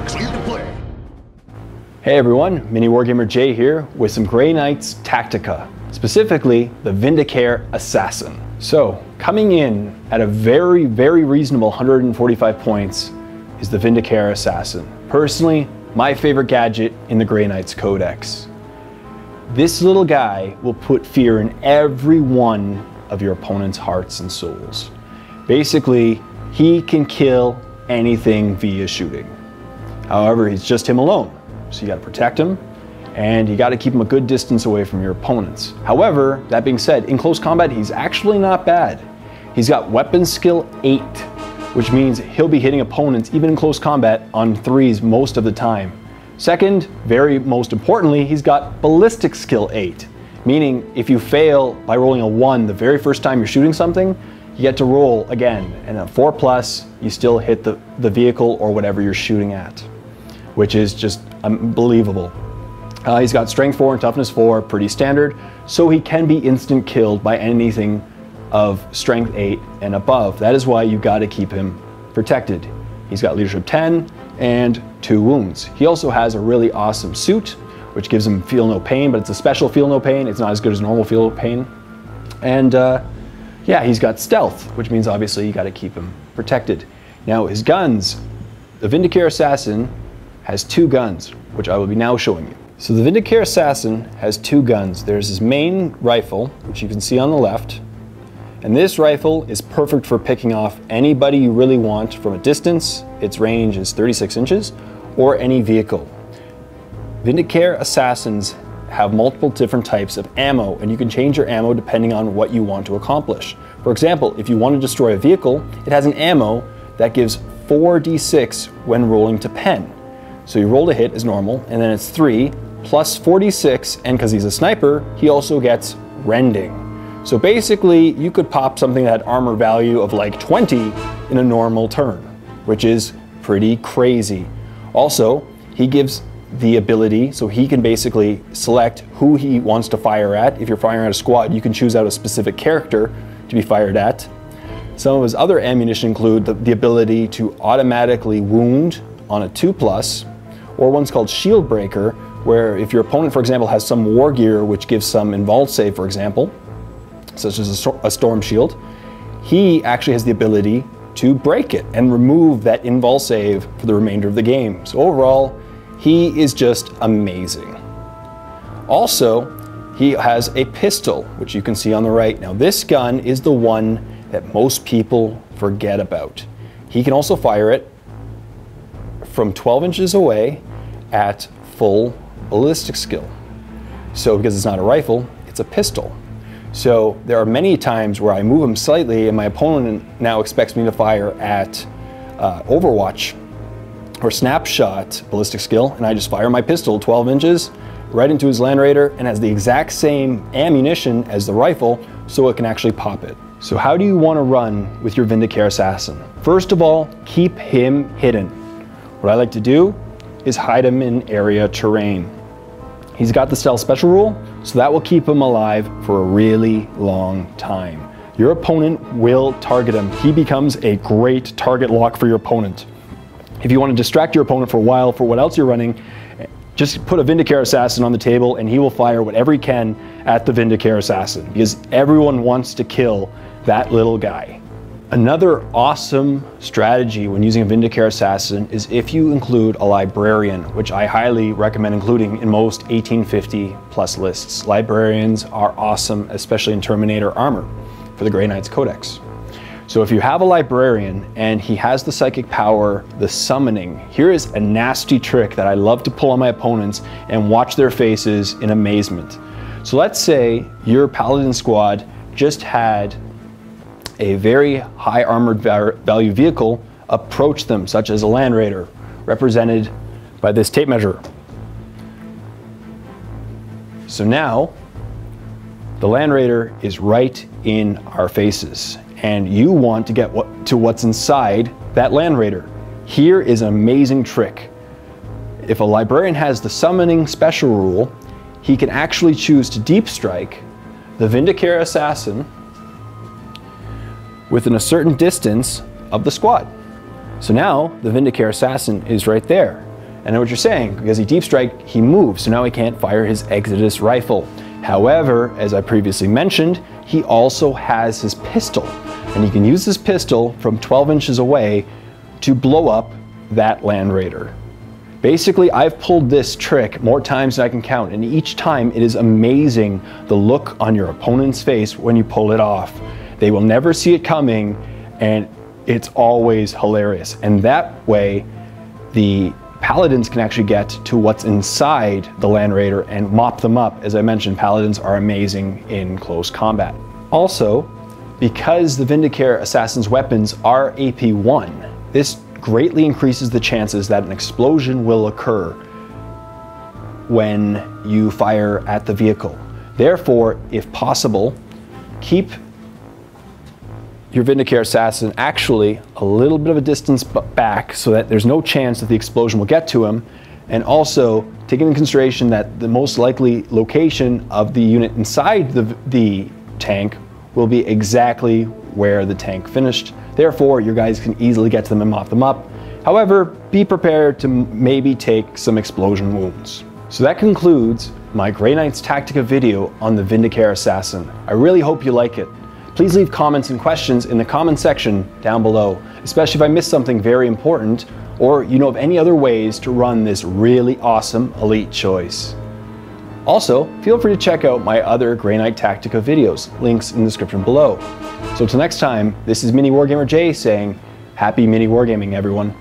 so you can play. Hey everyone, MiniWarGamer Jay here with some Grey Knight's Tactica, specifically the Vindicare Assassin. So, coming in at a very reasonable 145 points is the Vindicare Assassin. Personally, my favorite gadget in the Grey Knight's Codex. This little guy will put fear in every one of your opponent's hearts and souls. Basically, he can kill anything via shooting. However, he's just him alone. So you gotta protect him, and you gotta keep him a good distance away from your opponents. However, that being said, in close combat, he's actually not bad. He's got weapon skill 8, which means he'll be hitting opponents, even in close combat, on 3s most of the time. Second, most importantly, he's got ballistic skill 8, meaning if you fail by rolling a 1 the very first time you're shooting something, you get to roll again, and at 4+, you still hit the vehicle or whatever you're shooting at, which is just unbelievable. He's got strength 4 and toughness 4, pretty standard, so he can be instant killed by anything of strength 8 and above. That is why you gotta keep him protected. He's got leadership 10 and 2 wounds. He also has a really awesome suit, which gives him feel no pain, but it's a special feel no pain. It's not as good as normal feel no pain. And yeah, he's got stealth, which means obviously you gotta keep him protected. Now his guns, the Vindicare Assassin has 2 guns, which I will be now showing you. So the Vindicare Assassin has 2 guns. There's his main rifle, which you can see on the left, and this rifle is perfect for picking off anybody you really want from a distance. Its range is 36 inches, or any vehicle. Vindicare Assassins have multiple different types of ammo, and you can change your ammo depending on what you want to accomplish. For example, if you want to destroy a vehicle, it has an ammo that gives 4d6 when rolling to pen. So you roll to hit as normal, and then it's 3 plus 46, and because he's a sniper, he also gets rending. So basically, you could pop something that had armor value of like 20 in a normal turn, which is pretty crazy. Also, he gives the ability, so he can basically select who he wants to fire at. If you're firing at a squad, you can choose out a specific character to be fired at. Some of his other ammunition include the ability to automatically wound on a 2+, or one's called Shield Breaker, where if your opponent, for example, has some war gear which gives some invuln save, for example, such as a storm shield, he actually has the ability to break it and remove that invuln save for the remainder of the game. So overall, he is just amazing. Also, he has a pistol, which you can see on the right. Now this gun is the one that most people forget about. He can also fire it from 12 inches away at full ballistic skill. So because it's not a rifle, it's a pistol. So there are many times where I move him slightly and my opponent now expects me to fire at Overwatch or Snapshot ballistic skill, and I just fire my pistol 12 inches right into his Land Raider, and has the exact same ammunition as the rifle, so it can actually pop it. So how do you want to run with your Vindicare Assassin? First of all, keep him hidden. What I like to do is hide him in area terrain. He's got the stealth special rule, so that will keep him alive for a really long time. Your opponent will target him. He becomes a great target lock for your opponent. If you want to distract your opponent for a while for what else you're running, just put a Vindicare Assassin on the table and he will fire whatever he can at the Vindicare Assassin, because everyone wants to kill that little guy. Another awesome strategy when using a Vindicare Assassin is if you include a librarian, which I highly recommend including in most 1850+ lists. Librarians are awesome, especially in Terminator armor for the Grey Knight's Codex. So if you have a librarian and he has the psychic power, the summoning, here is a nasty trick that I love to pull on my opponents and watch their faces in amazement. So let's say your paladin squad just had a very high armored value vehicle approach them, such as a Land Raider, represented by this tape measure. So now, the Land Raider is right in our faces, and you want to get to what's inside that Land Raider. Here is an amazing trick. If a librarian has the summoning special rule, he can actually choose to deep strike the Vindicare Assassin within a certain distance of the squad. So now the Vindicare Assassin is right there. I know what you're saying, because he deep strike, he moves, so now he can't fire his Exodus rifle. However, as I previously mentioned, he also has his pistol, and he can use his pistol from 12 inches away to blow up that Land Raider. Basically, I've pulled this trick more times than I can count, and each time it is amazing the look on your opponent's face when you pull it off. They will never see it coming, and it's always hilarious. And that way, the Paladins can actually get to what's inside the Land Raider and mop them up. As I mentioned, Paladins are amazing in close combat. Also, because the Vindicare Assassin's weapons are AP1, this greatly increases the chances that an explosion will occur when you fire at the vehicle. Therefore, if possible, keep your Vindicare Assassin actually a little bit of a distance back so that there's no chance that the explosion will get to him, and also take into consideration that the most likely location of the unit inside the tank will be exactly where the tank finished. Therefore, your guys can easily get to them and mop them up. However, be prepared to maybe take some explosion wounds. So that concludes my Grey Knights Tactica video on the Vindicare Assassin. I really hope you like it. Please leave comments and questions in the comment section down below, especially if I missed something very important, or you know of any other ways to run this really awesome elite choice. Also, feel free to check out my other Grey Knight Tactica videos, links in the description below. So till next time, this is MiniWarGamer Jay saying, happy MiniWarGaming, everyone.